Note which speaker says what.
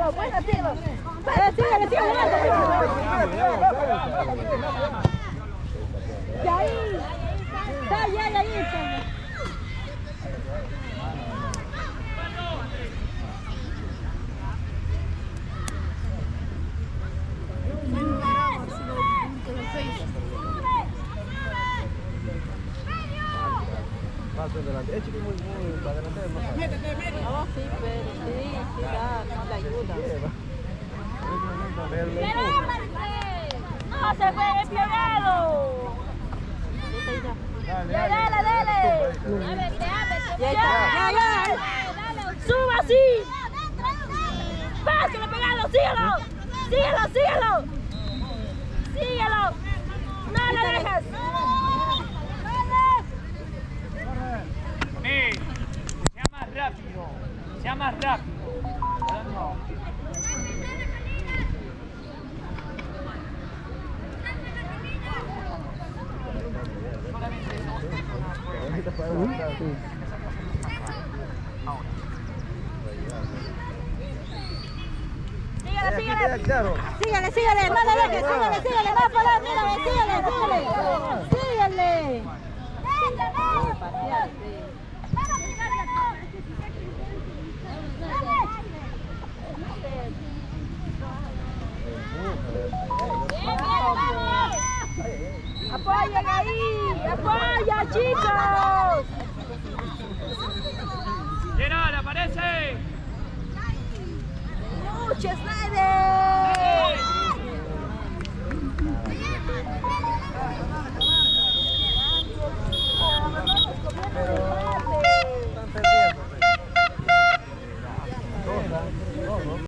Speaker 1: síguelo, bueno, síguelo. Síguelo, síguelo. Y ahí. Ya, ahí.
Speaker 2: Es chico muy para adelante, no
Speaker 3: No, sí, pero sí, da la ayuda.
Speaker 1: No se pegue, Pionero. Dale. Ya. Suba así. Pásalo, pegado, síguelo. No lo dejes.
Speaker 4: Sea más rápido. No.
Speaker 1: Síguele, no le dejes, síguele, más para adelante, síguele. Apoyen ahí, apoya, chicos.
Speaker 4: Gerard, aparece.
Speaker 1: Mucho, Snyder.